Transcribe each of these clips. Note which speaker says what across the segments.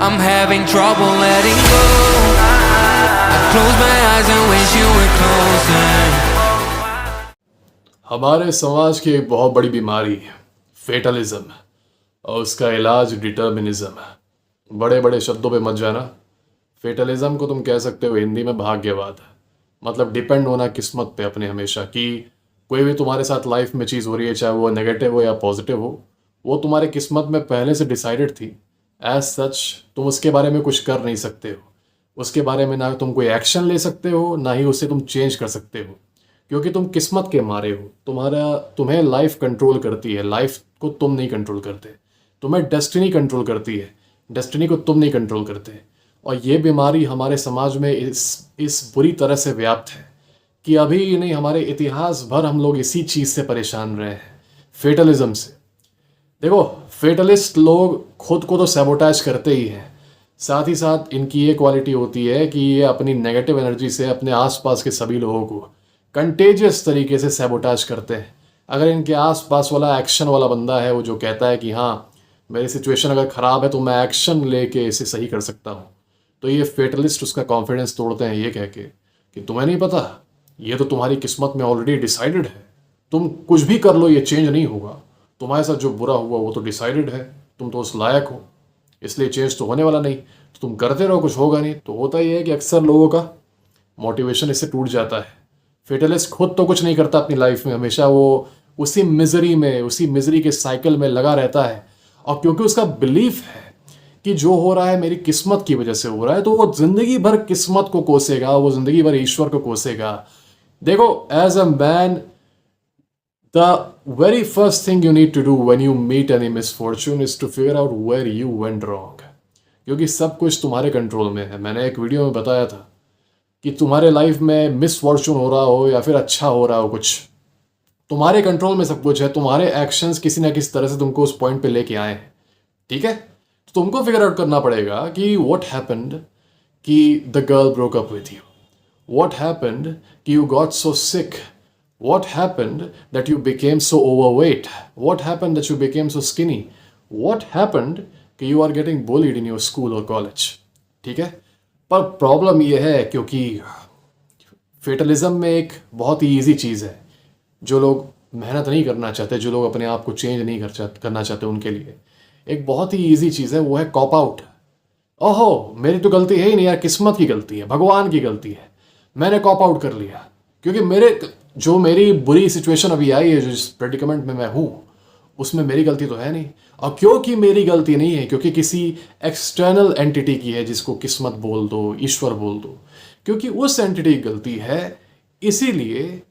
Speaker 1: I'm having trouble letting go. I close my eyes and wish you were closer.
Speaker 2: हमारे समाज की एक बहुत बड़ी बीमारी है फेटलिज्म और उसका इलाज डिटर्मिनिज्म। बड़े बड़े शब्दों पे मत जाना। फेटलिज्म को तुम कह सकते हो हिंदी में भाग्यवाद, मतलब डिपेंड होना किस्मत पे अपने हमेशा, कि कोई भी तुम्हारे साथ लाइफ में चीज़ हो रही है, चाहे वो नेगेटिव हो या पॉजिटिव हो, वो तुम्हारे किस्मत में पहले से डिसाइडेड थी। एज सच तुम उसके बारे में कुछ कर नहीं सकते हो, उसके बारे में ना तुम कोई एक्शन ले सकते हो, ना ही उसे तुम चेंज कर सकते हो, क्योंकि तुम किस्मत के मारे हो। तुम्हें लाइफ कंट्रोल करती है, लाइफ को तुम नहीं कंट्रोल करते। तुम्हें डेस्टिनी कंट्रोल करती है, डेस्टिनी को तुम नहीं कंट्रोल करते। और ये बीमारी हमारे समाज में इस बुरी तरह से व्याप्त है कि अभी नहीं, हमारे इतिहास भर हम लोग इसी चीज़ से परेशान रहे हैं, फेटलिज्म से। देखो, फेटलिस्ट लोग खुद को तो सैबोटाज करते ही हैं, साथ ही साथ इनकी ये क्वालिटी होती है कि ये अपनी नेगेटिव एनर्जी से अपने आसपास के सभी लोगों को कंटेजियस तरीके से सैबोटाज करते हैं। अगर इनके आसपास वाला एक्शन वाला बंदा है, वो जो कहता है कि हाँ मेरी सिचुएशन अगर ख़राब है तो मैं एक्शन लेके इसे सही कर सकता हूँ, तो ये फेटलिस्ट उसका कॉन्फिडेंस तोड़ते हैं ये कह के कि तुम्हें नहीं पता, ये तो तुम्हारी किस्मत में ऑलरेडी डिसाइडेड है, तुम कुछ भी कर लो ये चेंज नहीं होगा, तुम्हारे साथ जो बुरा हुआ वो तो डिसाइडेड है, तुम तो उस लायक हो, इसलिए चेंज तो होने वाला नहीं, तो तुम करते रहो, कुछ होगा नहीं। तो होता ही है कि अक्सर लोगों का मोटिवेशन इससे टूट जाता है। फेटलिस्ट खुद तो कुछ नहीं करता अपनी लाइफ में, हमेशा वो उसी मिजरी के साइकिल में लगा रहता है। और क्योंकि उसका बिलीफ है कि जो हो रहा है मेरी किस्मत की वजह से हो रहा है, तो वो जिंदगी भर किस्मत को कोसेगा, वो जिंदगी भर ईश्वर को कोसेगा। देखो, as a man, the very first thing you need to do when you meet any misfortune is to figure out where you went wrong, क्योंकि सब कुछ तुम्हारे कंट्रोल में है। मैंने एक वीडियो में बताया था कि तुम्हारे लाइफ में मिसफॉर्चून हो रहा हो या फिर अच्छा हो रहा हो, कुछ तुम्हारे कंट्रोल में सब कुछ है। तुम्हारे एक्शंस किसी ना किसी तरह से तुमको उस पॉइंट पे लेके आए हैं, ठीक है? तो तुमको फिगर आउट करना पड़ेगा कि व्हाट हैपेंड कि the girl broke up with you, what happened कि you got so sick, what happened that you became so overweight, what happened that you became so skinny, what happened कि you are getting bullied in your school और college, ठीक है? पर problem ये है क्योंकि fatalism में एक बहुत ही ईजी चीज़ है, जो लोग मेहनत नहीं करना चाहते, जो लोग अपने आप को चेंज नहीं करना चाहते, उनके लिए एक बहुत ही ईजी चीज़ है, वो है कॉप आउट। ओहो, मेरी तो गलती है ही नहीं यार, किस्मत की गलती है, भगवान की गलती है, मैंने कॉप आउट कर लिया, क्योंकि मेरी बुरी सिचुएशन अभी आई है, जो जिस प्रेडिकमेंट में मैं हूँ, उसमें मेरी गलती तो है नहीं। और क्योंकि मेरी गलती नहीं है, क्योंकि किसी एक्सटर्नल एंटिटी की है, जिसको किस्मत बोल दो, ईश्वर बोल दो, क्योंकि उस एंटिटी की गलती है, इसीलिए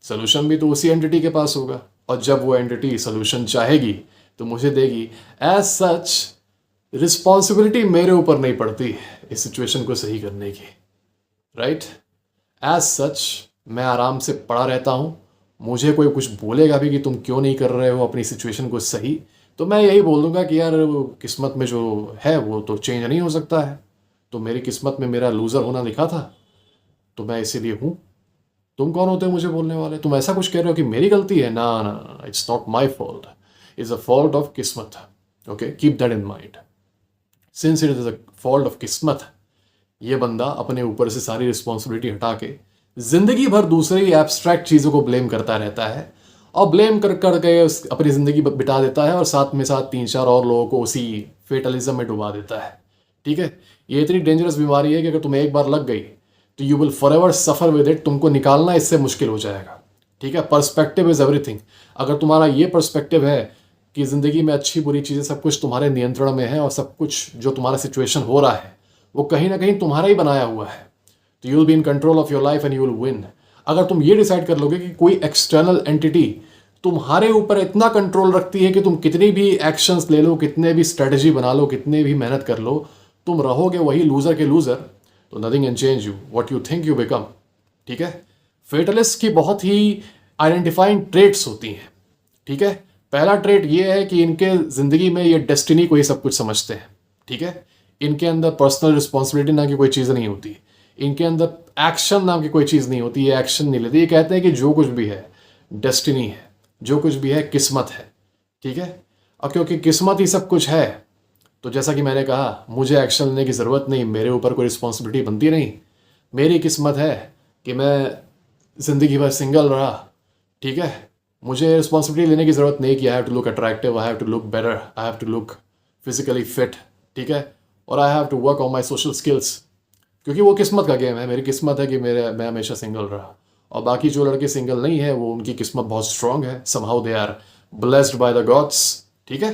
Speaker 2: सोल्यूशन भी तो उसी एंटिटी के पास होगा। और जब वो एंटिटी सोल्यूशन चाहेगी तो मुझे देगी। एज सच रिस्पॉन्सिबिलिटी मेरे ऊपर नहीं पड़ती इस सिचुएशन को सही करने की, राइट? एज सच मैं आराम से पड़ा रहता हूँ। मुझे कोई कुछ बोलेगा भी कि तुम क्यों नहीं कर रहे हो अपनी सिचुएशन को सही, तो मैं यही बोल दूंगा कि यार वो किस्मत में जो है वो तो चेंज नहीं हो सकता है, तो मेरी किस्मत में मेरा लूज़र होना लिखा था, तो मैं इसीलिए हूँ। तुम कौन होते हो मुझे बोलने वाले? तुम ऐसा कुछ कह रहे हो कि मेरी गलती है? ना ना ना, it's not my fault, it's a fault of किस्मत। Okay, keep that in mind. Since it is a fault of किस्मत, ये बंदा अपने ऊपर से सारी रिस्पॉन्सिबिलिटी हटा के जिंदगी भर दूसरी एब्स्ट्रैक्ट चीज़ों को ब्लेम करता रहता है, और ब्लेम कर करके अपनी ज़िंदगी बिता देता है, और साथ में साथ 3-4 और लोगों को उसी फेटलिज्म में डुबा देता है, ठीक है? ये इतनी डेंजरस बीमारी है कि अगर तुम्हें एक बार लग गई तो you will for ever suffer with it. तुमको निकालना इससे मुश्किल हो जाएगा, ठीक है? Perspective is everything. अगर तुम्हारा ये पर्सपेक्टिव है कि ज़िंदगी में अच्छी बुरी चीज़ें सब कुछ तुम्हारे नियंत्रण में है, और सब कुछ जो तुम्हारा सिचुएशन हो रहा है वो कहीं ना कहीं तुम्हारा ही बनाया हुआ है, तो you will be in control of your life and you will win. अगर तुम ये डिसाइड कर लोगे कि कोई एक्सटर्नल एंटिटी तुम्हारे ऊपर इतना कंट्रोल रखती है कि तुम कितनी भी एक्शंस ले लो, कितने भी स्ट्रेटजी बना लो, कितने भी मेहनत कर लो, तुम रहोगे वही लूज़र के लूज़र, तो nothing can change you, what you think you become, ठीक है? फेटलिस्ट की बहुत ही आइडेंटिफाइंग ट्रेट्स होती हैं, ठीक है? पहला ट्रेट ये है कि इनके ज़िंदगी में ये डेस्टिनी को ही सब कुछ समझते हैं, ठीक है? इनके अंदर पर्सनल रिस्पॉन्सिबिलिटी नाम की कोई चीज़ नहीं होती, इनके अंदर एक्शन नाम की कोई चीज़ नहीं होती, ये एक्शन नहीं लेते। ये कहते हैं कि जो कुछ भी है डेस्टिनी है, जो कुछ भी है किस्मत है, ठीक है? और क्योंकि किस्मत ही सब कुछ है, तो जैसा कि मैंने कहा, मुझे एक्शन लेने की ज़रूरत नहीं, मेरे ऊपर कोई रिस्पॉन्सिबिलिटी बनती नहीं। मेरी किस्मत है कि मैं ज़िंदगी भर सिंगल रहा, ठीक है। मुझे रिस्पॉन्सिबिलिटी लेने की ज़रूरत नहीं कि I have to look attractive, I have to look better, I have to look physically fit, ठीक है। और I have to work on my social skills, क्योंकि वो किस्मत का गेम है। मेरी किस्मत है कि मैं हमेशा सिंगल रहा, और बाकी जो लड़के सिंगल नहीं है वो उनकी किस्मत बहुत स्ट्रांग है, somehow they are blessed by the gods, ठीक है।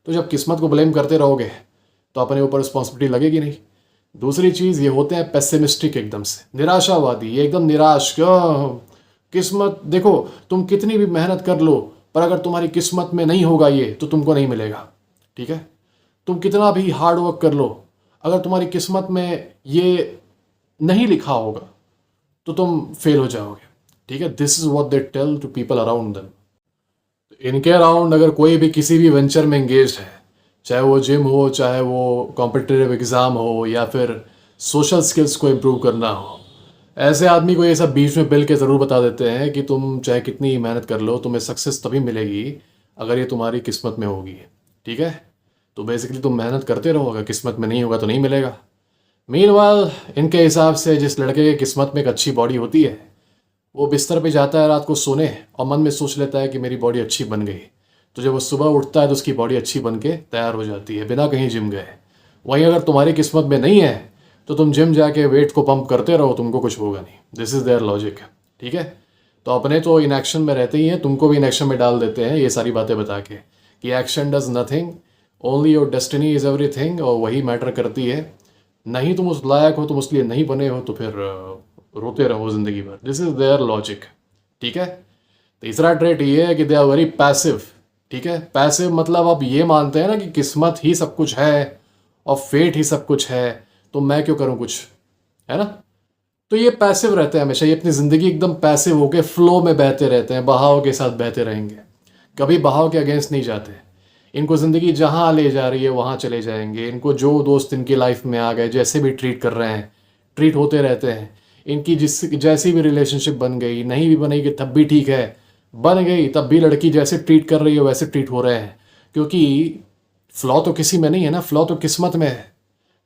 Speaker 2: तो जब किस्मत को ब्लेम करते रहोगे तो अपने ऊपर रिस्पॉन्सिबिलिटी लगेगी नहीं। दूसरी चीज़, ये होते हैं पेसिमिस्टिक, एकदम से निराशावादी, ये एकदम निराश, क्यों किस्मत, देखो तुम कितनी भी मेहनत कर लो, पर अगर तुम्हारी किस्मत में नहीं होगा ये तो तुमको नहीं मिलेगा, ठीक है। तुम कितना भी हार्ड वर्क कर लो, अगर तुम्हारी किस्मत में ये नहीं लिखा होगा तो तुम फेल हो जाओगे, ठीक है। This is what they tell to people around them. इनके अराउंड अगर कोई भी किसी भी वेंचर में एंगेज है, चाहे वो जिम हो, चाहे वो कॉम्पिटिटिव एग्ज़ाम हो, या फिर सोशल स्किल्स को इम्प्रूव करना हो, ऐसे आदमी को ये सब बीच में बिल के ज़रूर बता देते हैं कि तुम चाहे कितनी ही मेहनत कर लो, तुम्हें सक्सेस तभी मिलेगी अगर ये तुम्हारी किस्मत में होगी, ठीक है। तो बेसिकली तुम मेहनत करते रहो, अगर किस्मत में नहीं होगा तो नहीं मिलेगा। मीनवाइल इनके हिसाब से जिस लड़के की किस्मत में एक अच्छी बॉडी होती है, वो बिस्तर पे जाता है रात को सोने और मन में सोच लेता है कि मेरी बॉडी अच्छी बन गई, तो जब वो सुबह उठता है तो उसकी बॉडी अच्छी बन के तैयार हो जाती है बिना कहीं जिम गए। वहीं अगर तुम्हारी किस्मत में नहीं है तो तुम जिम जाके वेट को पंप करते रहो, तुमको कुछ होगा नहीं। दिस इज़ देयर लॉजिक, ठीक है। तो अपने तो इनएक्शन में रहते ही हैं, तुमको भी इनएक्शन में डाल देते हैं ये सारी बातें बता के कि action does nothing, only your destiny is everything, और वही मैटर करती है। नहीं तुम उस लायक हो, तुम उसके लिए नहीं बने हो, तो फिर रोते रहो ज़िंदगी भर। दिस इज़ देयर लॉजिक, ठीक है। तीसरा ट्रेट ये है कि दे आर वेरी पैसिव, ठीक है। पैसिव मतलब आप ये मानते हैं ना कि किस्मत ही सब कुछ है और फेट ही सब कुछ है, तो मैं क्यों करूँ कुछ, है ना। तो ये पैसिव रहते हैं हमेशा, ये अपनी ज़िंदगी एकदम पैसिव होके फ्लो में बहते रहते हैं, बहाव के साथ बहते रहेंगे, कभी बहाव के अगेंस्ट नहीं जाते। इनको ज़िंदगी जहाँ ले जा रही है वहाँ चले जाएंगे। इनको जो दोस्त इनकी लाइफ में आ गए, जैसे भी ट्रीट कर रहे हैं, ट्रीट होते रहते हैं। इनकी जैसी भी रिलेशनशिप बन गई, नहीं भी बनेगी तब भी ठीक है, बन गई तब भी लड़की जैसे ट्रीट कर रही है वैसे ट्रीट हो रहे हैं, क्योंकि फ्लॉ तो किसी में नहीं है ना, फ्लॉ तो किस्मत में है।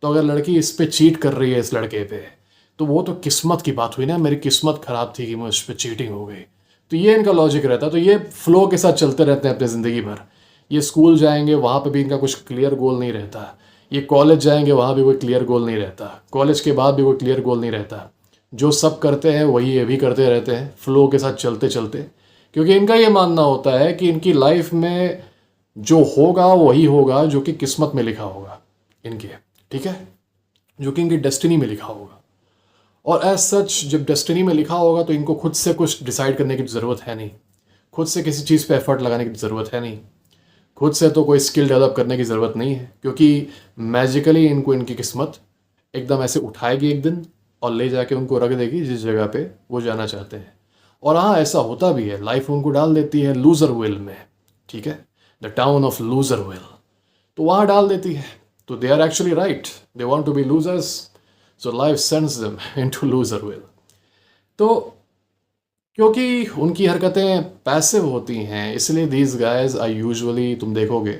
Speaker 2: तो अगर लड़की इस पे चीट कर रही है, इस लड़के पे, तो वो तो किस्मत की बात हुई ना, मेरी किस्मत ख़राब थी कि मैं उस पर चीटिंग हो गई। तो ये इनका लॉजिक रहता है। तो ये फ्लो के साथ चलते रहते हैं अपनी ज़िंदगी भर। ये स्कूल जाएंगे, वहाँ पे भी इनका कुछ क्लियर गोल नहीं रहता। ये कॉलेज जाएंगे, वहाँ भी कोई क्लियर गोल नहीं रहता। कॉलेज के बाद भी कोई क्लियर गोल नहीं रहता। जो सब करते हैं वही ये भी करते रहते हैं, फ्लो के साथ चलते चलते, क्योंकि इनका ये मानना होता है कि इनकी लाइफ में जो होगा वही होगा जो कि किस्मत में लिखा होगा इनके, ठीक है, जो कि इनकी डेस्टिनी में लिखा होगा। और एज सच जब डेस्टिनी में लिखा होगा तो इनको खुद से कुछ डिसाइड करने की ज़रूरत है नहीं, खुद से किसी चीज़ पे एफर्ट लगाने की ज़रूरत है नहीं, खुद से तो कोई स्किल डेवलप करने की ज़रूरत नहीं है, क्योंकि मैजिकली इनको इनकी किस्मत एकदम ऐसे उठाएगी एक दिन और ले जाके उनको रख देगी जिस जगह पे वो जाना चाहते हैं। और हाँ, ऐसा होता भी है, लाइफ उनको डाल देती है लूज़र विल में, ठीक है, the town of loser ville, तो वहाँ डाल देती है। तो they are actually right, they want to be losers, so life sends them into loser ville. तो क्योंकि उनकी हरकतें पैसिव होती हैं, इसलिए दीज गाइज आर यूजुअली, तुम देखोगे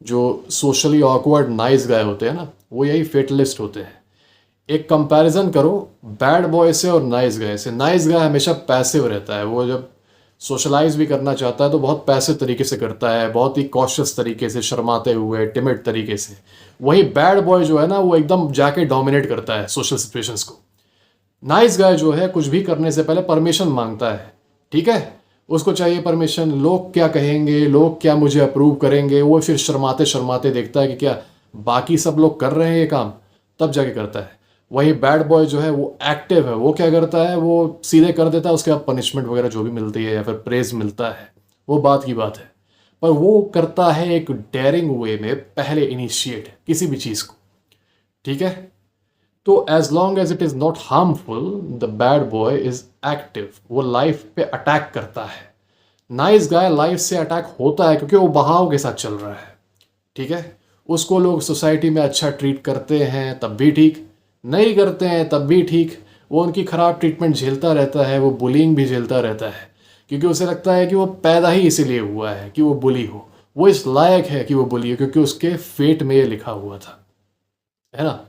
Speaker 2: जो सोशली ऑकवर्ड नाइस गाय होते हैं ना, वो यही फेटलिस्ट होते हैं। एक कंपैरिजन करो बैड बॉय से और नाइस गाय से। नाइस गाय हमेशा पैसिव रहता है, वो जब सोशलाइज भी करना चाहता है तो बहुत पैसिव तरीके से करता है, बहुत ही कॉशियस तरीके से, शर्माते हुए, टिमिड तरीके से। वही बैड बॉय जो है ना, वो एकदम जाके डोमिनेट करता है सोशल सिचुएशंस को। नाइस गाय जो है कुछ भी करने से पहले परमिशन मांगता है, ठीक है, उसको चाहिए परमिशन, लोग क्या कहेंगे, लोग क्या मुझे अप्रूव करेंगे। वो फिर शर्माते शर्माते देखता है कि क्या बाकी सब लोग कर रहे हैं ये काम, तब जाके करता है। वही बैड बॉय जो है वो एक्टिव है, वो क्या करता है, वो सीधे कर देता है, उसके बाद पनिशमेंट वगैरह जो भी मिलती है या फिर प्रेज मिलता है वो बात की बात है, पर वो करता है एक डेयरिंग वे में, पहले इनिशिएट किसी भी चीज़ को, ठीक है। तो as long as it is not harmful, the bad boy is active, वो लाइफ पे अटैक करता है। नाइस गाय लाइफ से अटैक होता है क्योंकि वो बहाव के साथ चल रहा है, ठीक है। उसको लोग सोसाइटी में अच्छा ट्रीट करते हैं तब भी ठीक, नहीं करते हैं तब भी ठीक, वो उनकी ख़राब ट्रीटमेंट झेलता रहता है, वो बुलिंग भी झेलता रहता है, क्योंकि उसे लगता है कि वो पैदा ही इसीलिए हुआ है कि वो बुली हो, वो इस लायक है कि वो बुली है क्योंकि उसके फेट में ये लिखा हुआ था, है ना।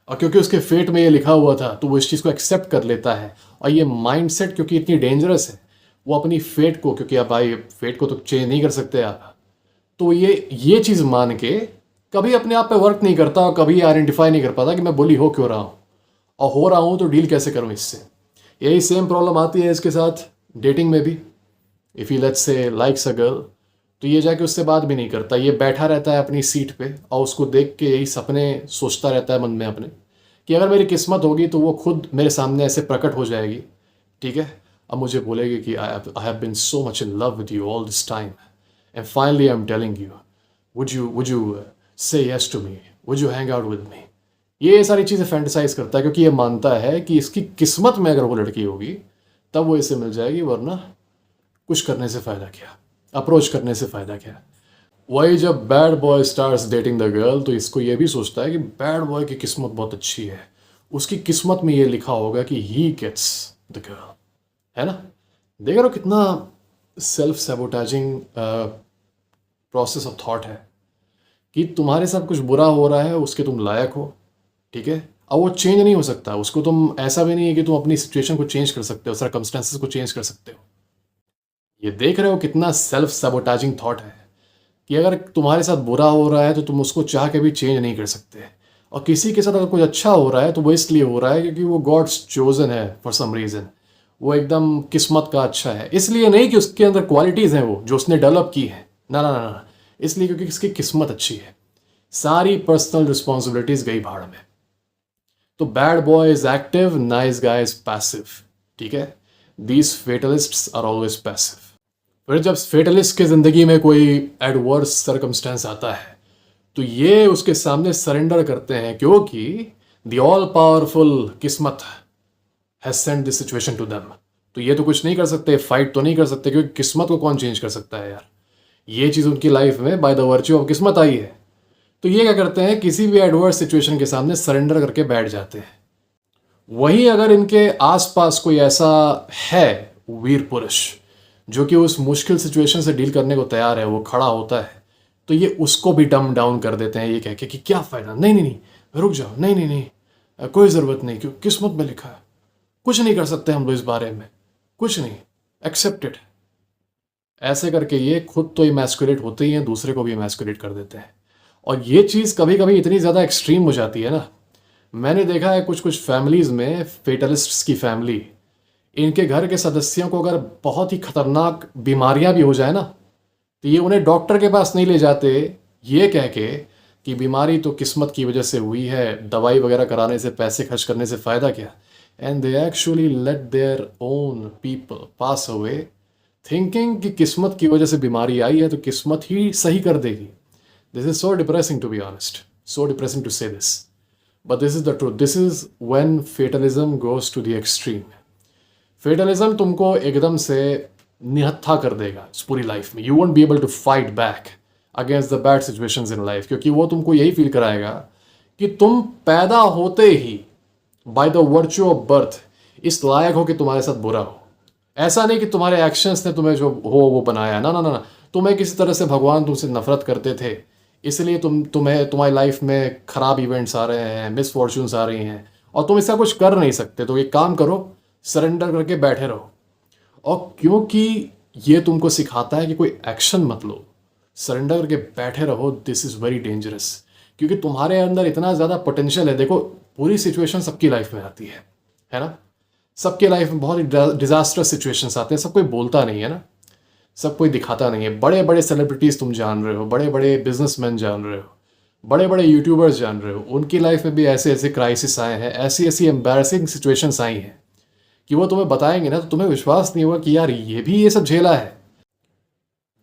Speaker 2: और क्योंकि उसके फेट में ये लिखा हुआ था तो वो इस चीज़ को एक्सेप्ट कर लेता है। और ये माइंडसेट क्योंकि इतनी डेंजरस है, वो अपनी फेट को, क्योंकि आप भाई फेट को तो चेंज नहीं कर सकते आप, तो ये चीज़ मान के कभी अपने आप पे वर्क नहीं करता और कभी आइडेंटिफाई नहीं कर पाता कि मैं बुली हो क्यों रहा हूँ, और हो रहा हूँ तो डील कैसे करूँ इससे। यही सेम प्रॉब्लम आती है इसके साथ डेटिंग में भी। If he let's say likes a girl, तो ये जाके उससे बात भी नहीं करता, ये बैठा रहता है अपनी सीट पे और उसको देख के यही सपने सोचता रहता है मन में अपने कि अगर मेरी किस्मत होगी तो वो खुद मेरे सामने ऐसे प्रकट हो जाएगी, ठीक है। अब मुझे बोलेगी कि I have been so much in love with you all this time and finally I am telling you, would you say yes to me, would you hang out with me. ये सारी चीज़ें फैंटिसाइज करता है क्योंकि ये मानता है कि इसकी किस्मत में अगर वो लड़की होगी तब वो इसे मिल जाएगी, वरना कुछ करने से फ़ायदा क्या, अप्रोच करने से फ़ायदा क्या। वही जब bad boy starts dating the girl तो इसको ये भी सोचता है कि बैड बॉय की किस्मत बहुत अच्छी है, उसकी किस्मत में ये लिखा होगा कि ही गेट्स द गर्ल, है ना। देख रहे हो कितना सेल्फ सैबोटाइजिंग प्रोसेस ऑफ थॉट है कि तुम्हारे साथ कुछ बुरा हो रहा है, उसके तुम लायक हो, ठीक है। अब वो चेंज नहीं हो सकता, उसको तुम, ऐसा भी नहीं है कि तुम अपनी सिचुएशन को चेंज कर सकते हो, सर्कमस्टेंसेस को चेंज कर सकते हो। ये देख रहे हो कितना सेल्फ सैबोटाइजिंग थॉट है कि अगर तुम्हारे साथ बुरा हो रहा है तो तुम उसको चाह के भी चेंज नहीं कर सकते, और किसी के साथ अगर कुछ अच्छा हो रहा है तो वो इसलिए हो रहा है क्योंकि वो गॉड्स चोजन है फॉर सम रीज़न, वो एकदम किस्मत का अच्छा है, इसलिए नहीं कि उसके अंदर क्वालिटीज़ हैं वो जो उसने डेवलप की है, ना ना ना ना, इसलिए क्योंकि इसकी किस्मत अच्छी है। सारी पर्सनल रिस्पॉन्सिबिलिटीज़ गई भाड़ में। तो bad boy is active, nice guy is passive, ठीक है। These fatalists are always passive. फिर जब फेटलिस्ट की ज़िंदगी में कोई एडवर्स सर्कमस्टेंस आता है तो ये उसके सामने सरेंडर करते हैं क्योंकि द ऑल पावरफुल किस्मत has sent this situation to them. तो ये तो कुछ नहीं कर सकते, फाइट तो नहीं कर सकते क्योंकि किस्मत को कौन चेंज कर सकता है यार। ये चीज़ उनकी लाइफ में बाय द वर्च्यू ऑफ किस्मत आई है। तो ये क्या करते हैं, किसी भी एडवर्स सिचुएशन के सामने सरेंडर करके बैठ जाते हैं। वहीं अगर इनके आसपास कोई ऐसा है वीर पुरुष जो कि उस मुश्किल सिचुएशन से डील करने को तैयार है, वो खड़ा होता है, तो ये उसको भी डम डाउन कर देते हैं, ये कह के कि क्या फ़ायदा, नहीं नहीं नहीं, रुक जाओ, नहीं नहीं नहीं, कोई ज़रूरत नहीं, क्यों, किस्मत में लिखा है, कुछ नहीं कर सकते हम लोग इस बारे में, कुछ नहीं, एक्सेप्टेड। ऐसे करके ये खुद तो इमैस्कुलेट होते ही हैं, दूसरे को भी इमैस्कुलेट कर देते हैं। और ये चीज़ कभी कभी इतनी ज़्यादा एक्सट्रीम हो जाती है ना, मैंने देखा है कुछ कुछ फैमिलीज़ में, फेटलिस्ट्स की फैमिली, इनके घर के सदस्यों को अगर बहुत ही खतरनाक बीमारियां भी हो जाए ना तो ये उन्हें डॉक्टर के पास नहीं ले जाते, ये कह के कि बीमारी तो किस्मत की वजह से हुई है, दवाई वगैरह कराने से, पैसे खर्च करने से फ़ायदा क्या। And they actually let their own people pass away thinking कि किस्मत की वजह से बीमारी आई है तो किस्मत ही सही कर देगी। This is so depressing to be honest, so depressing to say this, but this is the truth. This is when fatalism goes to the extreme. Fatalism तुमको एकदम से निहत्था कर देगा इस पूरी लाइफ में। You won't be able to fight back against the bad situations in life, क्योंकि वो तुमको यही फील कराएगा कि तुम पैदा होते ही by the virtue of birth इस लायक हो कि तुम्हारे साथ बुरा हो। ऐसा नहीं कि तुम्हारे एक्शंस ने तुम्हें जो हो वो बनाया, ना ना ना ना, तुम्हें किसी तरह से भगवान तुमसे नफरत करते थे, इसलिए तुम्हारी लाइफ में खराब इवेंट्स आ रहे हैं, मिसफॉर्चून्स आ रही हैं, और तुम इसका कुछ कर नहीं सकते। तो एक काम करो, सरेंडर करके बैठे रहो। और क्योंकि ये तुमको सिखाता है कि कोई एक्शन मत लो, सरेंडर करके बैठे रहो, दिस इज़ वेरी डेंजरस, क्योंकि तुम्हारे अंदर इतना ज़्यादा पोटेंशियल है। देखो, पूरी सिचुएशन सबकी लाइफ में आती है ना। सबके लाइफ में बहुत ही डिजास्टर्स सिचुएशंस आते हैं, सब कोई बोलता नहीं है ना, सब कोई दिखाता नहीं है। बड़े बड़े सेलिब्रिटीज़ तुम जान रहे हो, बड़े बड़े बिजनेसमैन जान रहे हो, बड़े बड़े यूट्यूबर्स जान रहे हो, उनकी लाइफ में भी ऐसे ऐसे क्राइसिस आए हैं, ऐसी ऐसी एम्बैरसिंग सिचुएशंस आई हैं कि वो तुम्हें बताएंगे ना तो तुम्हें विश्वास नहीं होगा कि यार ये भी ये सब झेला है।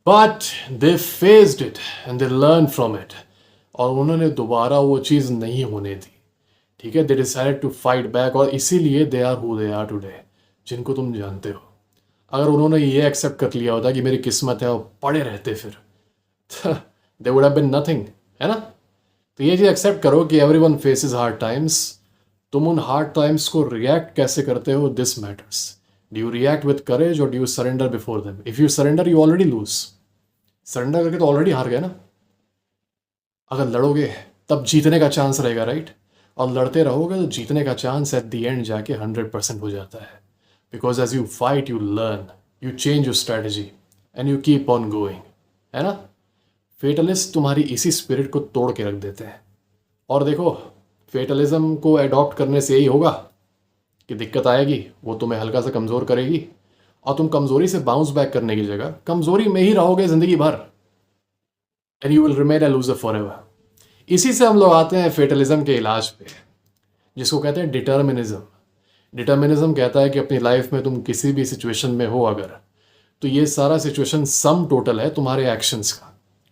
Speaker 2: But they faced it and they learn from it, और उन्होंने दोबारा वो चीज़ नहीं होने दी, ठीक है। They decided to fight back, और इसीलिए they are who they are today, जिनको तुम जानते हो। अगर उन्होंने ये एक्सेप्ट कर लिया होता कि मेरी किस्मत है, और पड़े रहते फिर they would have been nothing, है ना। तो ये चीज़ एक्सेप्ट करो कि एवरीवन फेसेस हार्ड टाइम्स। तुम उन हार्ड टाइम्स को रिएक्ट कैसे करते हो, this matters. Do you react with courage और do you surrender before them? If you surrender, you already lose. Surrender करके तो ऑलरेडी हार गए ना। अगर लड़ोगे तब जीतने का चांस रहेगा, राइट? और लड़ते रहोगे तो जीतने का चांस एट द एंड जाके 100% हो जाता है। Because as you fight you learn, you change your strategy and you keep on going, है ना? फेटलिस्ट तुम्हारी इसी स्पिरिट को तोड़ के रख देते हैं। और देखो, फेटलिज्म को अडॉप्ट करने से यही होगा कि दिक्कत आएगी, वो तुम्हें हल्का सा कमज़ोर करेगी और तुम कमज़ोरी से बाउंस बैक करने की जगह कमज़ोरी में ही रहोगे ज़िंदगी भर, and you will remain a loser for ever. इसी से हम लोग आते हैं फेटलिज्म के इलाज पे, जिसको कहते हैं डिटर्मिनिज्म। डिटर्मिनिज्म कहता है कि अपनी लाइफ में तुम किसी भी सिचुएशन में हो अगर, तो ये सारा सिचुएशन सम टोटल है तुम्हारे एक्शंस का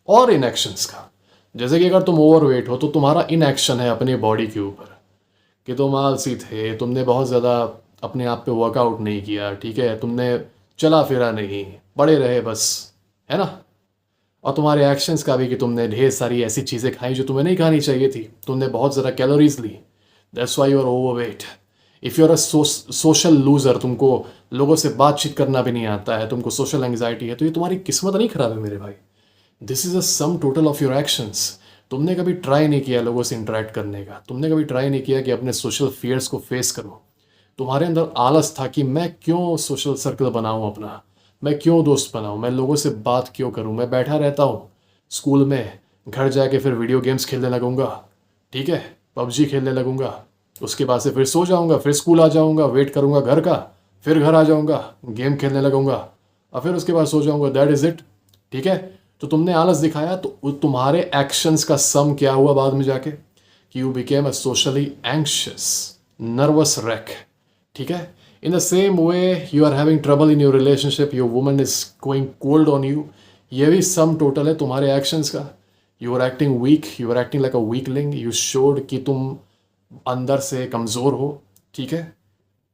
Speaker 2: और इनएक्शंस का। जैसे कि अगर तुम ओवरवेट हो तो तुम्हारा इनएक्शन है अपनी बॉडी के ऊपर, कि तुम आलसी थे, तुमने बहुत ज़्यादा अपने आप पे वर्कआउट नहीं किया, ठीक है, तुमने चला फिरा नहीं, पड़े रहे बस, है ना? और तुम्हारे एक्शंस का भी कि तुमने ढेर सारी ऐसी चीज़ें खाई जो तुम्हें नहीं खानी चाहिए थी, तुमने बहुत ज़्यादा कैलोरीज ली, that's why you are overweight. If you are a social loser, तुमको लोगों से बातचीत करना भी नहीं आता है, तुमको सोशल एंग्जाइटी है, तो ये तुम्हारी किस्मत नहीं खराब है मेरे भाई। This is a sum total of your actions. तुमने कभी ट्राई नहीं किया लोगों से इंटरेक्ट करने का, तुमने कभी ट्राई नहीं किया कि अपने सोशल फियर्स को फेस करो। तुम्हारे अंदर आलस था कि मैं क्यों सोशल सर्कल बनाऊं अपना, मैं क्यों दोस्त बनाऊं, मैं लोगों से बात क्यों करूं, मैं बैठा रहता हूं स्कूल में, घर जाके फिर वीडियो गेम्स खेलने लगूंगा, ठीक है, पबजी खेलने लगूंगा, उसके बाद से फिर सो जाऊंगा, फिर स्कूल आ जाऊंगा, वेट करूंगा घर का, फिर घर आ जाऊंगा, गेम खेलने लगूंगा और फिर उसके बाद सो जाऊंगा, दैट इज़ इट, ठीक है? तो तुमने आलस दिखाया, तो तुम्हारे एक्शंस का सम क्या हुआ बाद में जाके, कि you became a socially anxious nervous wreck, ठीक है? In the same way you are having trouble in your relationship, your woman is going cold on you, ये भी सम टोटल है तुम्हारे एक्शंस का। You are acting weak, you are acting like a weakling, you showed कि तुम अंदर से कमज़ोर हो, ठीक है?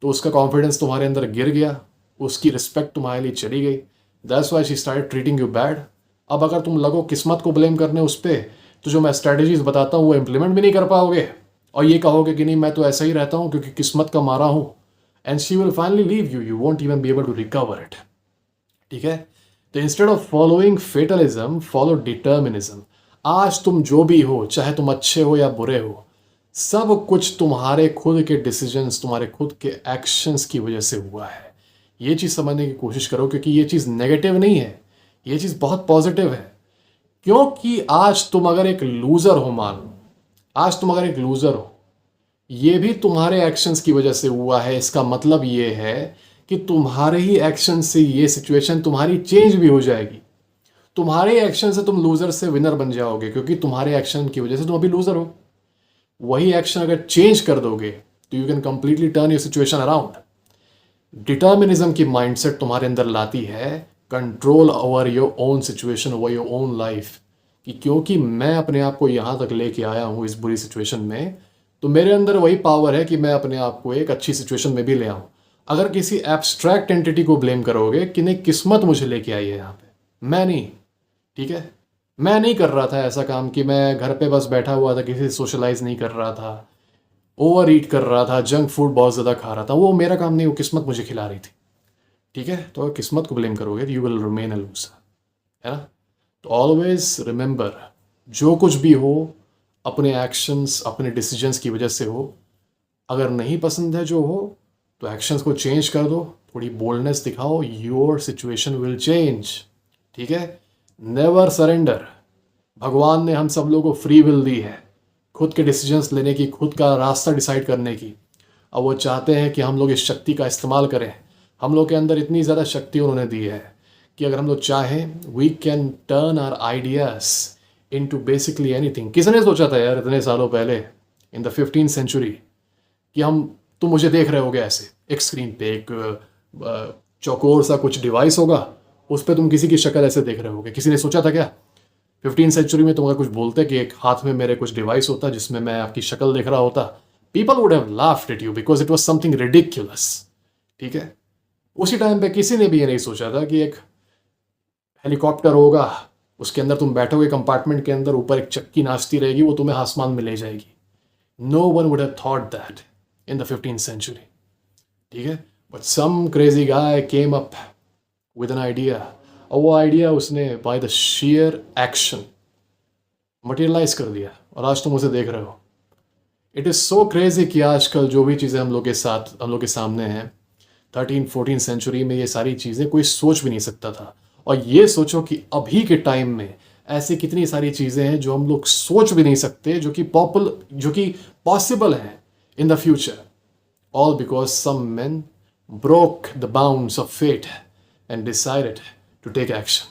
Speaker 2: तो उसका कॉन्फिडेंस तुम्हारे अंदर गिर गया, उसकी रिस्पेक्ट तुम्हारे लिए चली गई, that's why she started treating you bad. अब अगर तुम लगो किस्मत को ब्लेम करने उस पर, तो जो मैं स्ट्रैटेजीज बताता हूँ वो इम्प्लीमेंट भी नहीं कर पाओगे और ये कहोगे कि नहीं मैं तो ऐसा ही रहता हूँ क्योंकि किस्मत का मारा हूँ, and she will finally leave you, you won't even be able to recover it, ठीक है? तो instead of following fatalism, follow determinism. आज तुम जो भी हो, चाहे तुम अच्छे हो या बुरे हो, सब कुछ तुम्हारे खुद के डिसीजंस, तुम्हारे खुद के एक्शंस की वजह से हुआ है। ये चीज़ समझने की कोशिश करो, क्योंकि ये चीज़ नेगेटिव नहीं है, ये चीज़ बहुत पॉजिटिव है। क्योंकि आज तुम अगर एक लूज़र हो, मान लो आज तुम अगर एक लूज़र हो, ये भी तुम्हारे एक्शंस की वजह से हुआ है। इसका मतलब ये है कि तुम्हारे ही एक्शन से ये सिचुएशन तुम्हारी चेंज भी हो जाएगी। तुम्हारे एक्शन से तुम लूज़र से विनर बन जाओगे, क्योंकि तुम्हारे एक्शन की वजह से तुम अभी लूज़र हो। वही एक्शन अगर चेंज कर दोगे तो you can completely turn your situation around. Determinism की माइंडसेट तुम्हारे अंदर लाती है control over your own situation, over your own life, कि क्योंकि मैं अपने आप को यहाँ तक लेके आया हूँ इस बुरी सिचुएशन में, तो मेरे अंदर वही पावर है कि मैं अपने आप को एक अच्छी सिचुएशन में भी ले आऊँ। अगर किसी एब्स्ट्रैक्ट एंटिटी को ब्लेम करोगे कि नहीं किस्मत मुझे लेके आई है यहाँ पे, मैं नहीं, ठीक है? मैं नहीं कर रहा था ऐसा काम कि मैं घर पे बस बैठा हुआ था, किसी से सोशलाइज नहीं कर रहा था, ओवर ईट कर रहा था, जंक फूड बहुत ज़्यादा खा रहा था, वो मेरा काम नहीं, वो किस्मत मुझे खिला रही थी, ठीक है? तो अगर किस्मत को ब्लेम करोगे तो you will remain a loser, है ना? तो ऑलवेज रिमेंबर, जो कुछ भी हो अपने एक्शंस, अपने डिसीजंस की वजह से हो। अगर नहीं पसंद है जो हो तो एक्शंस को चेंज कर दो, थोड़ी बोल्डनेस दिखाओ, योर सिचुएशन विल चेंज, ठीक है? Never surrender. भगवान ने हम सब लोगों को फ्री विल दी है, खुद के डिसीजंस लेने की, खुद का रास्ता डिसाइड करने की। अब वो चाहते हैं कि हम लोग इस शक्ति का इस्तेमाल करें। हम लोग के अंदर इतनी ज़्यादा शक्ति उन्होंने दी है कि अगर हम लोग चाहें we can turn our ideas into basically anything. किसने सोचा था यार इतने सालों पहले इन द 15th सेंचुरी कि तुम मुझे देख रहे होगे ऐसे एक स्क्रीन पे, एक चौकोर सा कुछ डिवाइस होगा, उस पर तुम किसी की शक्ल ऐसे देख रहे होगे। किसी ने सोचा था क्या 15th सेंचुरी में तुम अगर कुछ बोलते कि एक हाथ में मेरे कुछ डिवाइस होता जिसमें मैं आपकी शक्ल देख रहा होता, people would have laughed eight you because it was something ridiculous, ठीक है? उसी टाइम पे किसी ने भी ये नहीं सोचा था कि एक हेलीकॉप्टर होगा, उसके अंदर तुम बैठोगे कंपार्टमेंट के अंदर, ऊपर एक चक्की नाचती रहेगी, वो तुम्हें आसमान में ले जाएगी। No one would have thought that in the 15th century, ठीक है? But some crazy guy came up with an idea. और वो आइडिया उसने by the sheer action materialize कर दिया और आज तुम उसे देख रहे हो। इट इज़ सो क्रेजी कि आजकल जो भी चीज़ें हम लोग के सामने हैं 13-14 सेंचुरी में, ये सारी चीज़ें कोई सोच भी नहीं सकता था। और ये सोचो कि अभी के टाइम में ऐसी कितनी सारी चीज़ें हैं जो हम लोग सोच भी नहीं सकते, जो कि पॉसिबल हैं in the future, all because some men broke the bounds of fate and decided to take action.